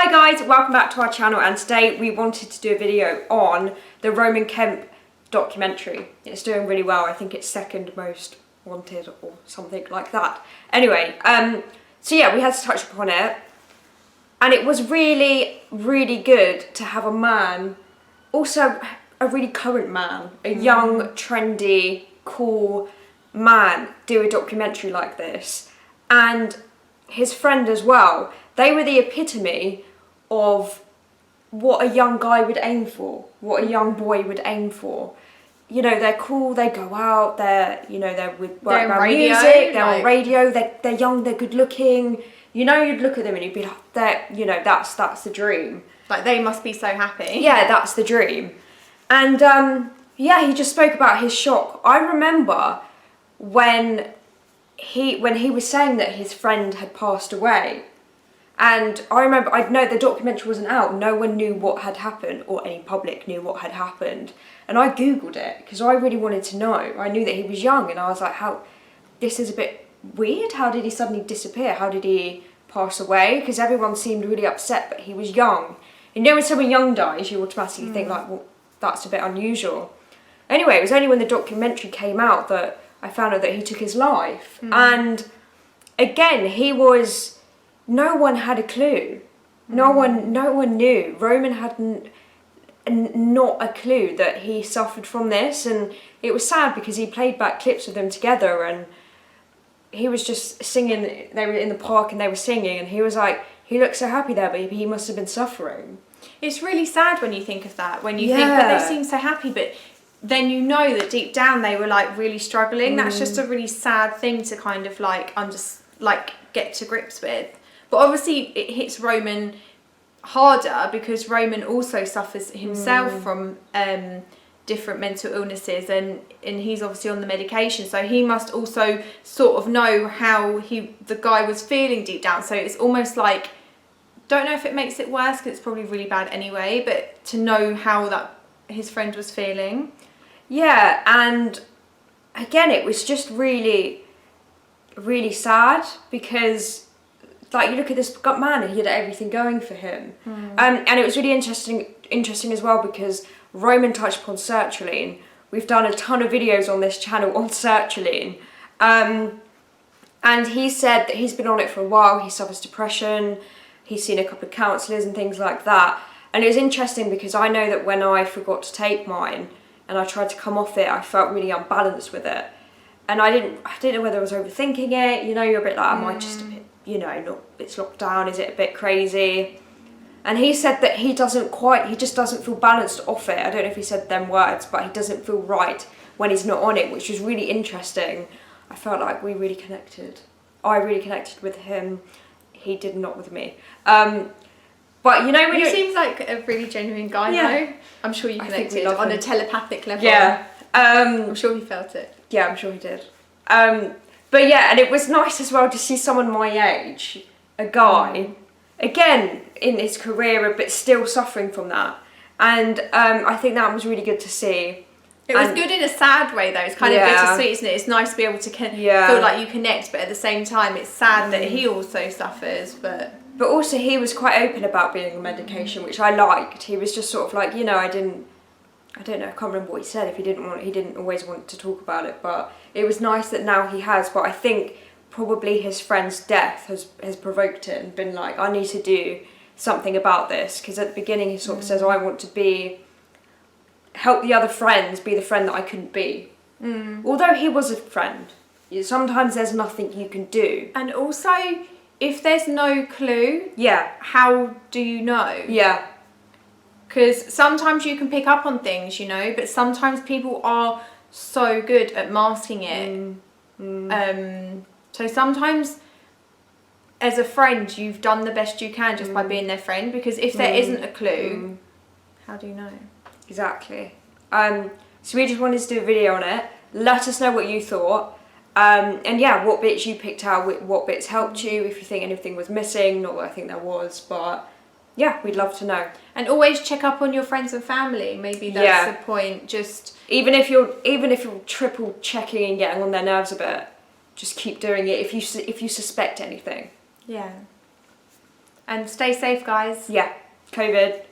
Hi guys, welcome back to our channel, and today we wanted to do a video on the Roman Kemp documentary. It's doing really well. I think it's second most wanted or something like that. Anyway, so yeah, we had to touch upon it, and it was really, really good to have a man, also a really current man, a young, trendy, cool man do a documentary like this, and his friend as well. They were the epitome of what a young guy would aim for, what a young boy would aim for. You know, they're cool, they go out, they're with work around music, they're on radio, they're young, they're good looking. You know, you'd look at them and you'd be like, that's the dream. Like, they must be so happy. Yeah, that's the dream. And yeah, he just spoke about his shock. I remember when he was saying that his friend had passed away. And I remember, I know the documentary wasn't out, no one knew what had happened, or any public knew what had happened. And I Googled it, because I really wanted to know. I knew that he was young, and I was like, this is a bit weird, how did he suddenly disappear? How did he pass away? Because everyone seemed really upset, but he was young. And you know, when someone young dies, you automatically think like, well, that's a bit unusual. Anyway, it was only when the documentary came out that I found out that he took his life. And again, no one had a clue. No one knew. Roman had not a clue that he suffered from this, and it was sad because he played back clips of them together, and he was just singing. They were in the park and they were singing, and he was like, he looked so happy there, but he must have been suffering. It's really sad when you think of that, when you think that they seem so happy, but then you know that deep down they were like really struggling. That's just a really sad thing to kind of like get to grips with. But obviously it hits Roman harder because Roman also suffers himself from different mental illnesses, and he's obviously on the medication, so he must also sort of know how the guy was feeling deep down. So it's almost like, don't know if it makes it worse because it's probably really bad anyway, but to know how that his friend was feeling. Yeah, and again, it was just really, really sad because, like, you look at this man and he had everything going for him. And it was really interesting as well because Roman touched upon sertraline. We've done a ton of videos on this channel on sertraline. And he said that he's been on it for a while. He suffers depression. He's seen a couple of counsellors and things like that. And it was interesting because I know that when I forgot to take mine and I tried to come off it, I felt really unbalanced with it. And I didn't know whether I was overthinking it. You know, you're a bit like, am I just a bit, it's locked down, is it a bit crazy? And he said that he just doesn't feel balanced off it. I don't know if he said them words, but he doesn't feel right when he's not on it, which was really interesting. I felt like we really connected. I really connected with him. He did not with me. But you know, when he seems like a really genuine guy, though. I'm sure you connected on a telepathic level. Yeah. I'm sure he felt it. Yeah, I'm sure he did. But yeah, and it was nice as well to see someone my age, a guy, again, in his career, but still suffering from that. And I think that was really good to see. It was good in a sad way, though. It's kind of bittersweet, isn't it? It's nice to be able to feel like you connect, but at the same time, it's sad that he also suffers. But also, he was quite open about being on medication, which I liked. He was just sort of like, I don't know, I can't remember what he said. If he didn't always want to talk about it, but it was nice that now he has. But I think probably his friend's death has provoked it and been like, I need to do something about this, because at the beginning he sort of says, I want to help the other friends be the friend that I couldn't be. Although he was a friend, sometimes there's nothing you can do. And also, if there's no clue, how do you know? Yeah. Because sometimes you can pick up on things, but sometimes people are so good at masking it. So sometimes, as a friend, you've done the best you can just by being their friend, because if there isn't a clue, how do you know? Exactly. So we just wanted to do a video on it. Let us know what you thought. And yeah, what bits you picked out, what bits helped you, if you think anything was missing. Not that I think there was, but yeah, we'd love to know. And always check up on your friends and family. Maybe that's the point. Just even if you're triple checking and getting on their nerves a bit, just keep doing it if you suspect anything. Yeah. And stay safe, guys. Yeah, COVID.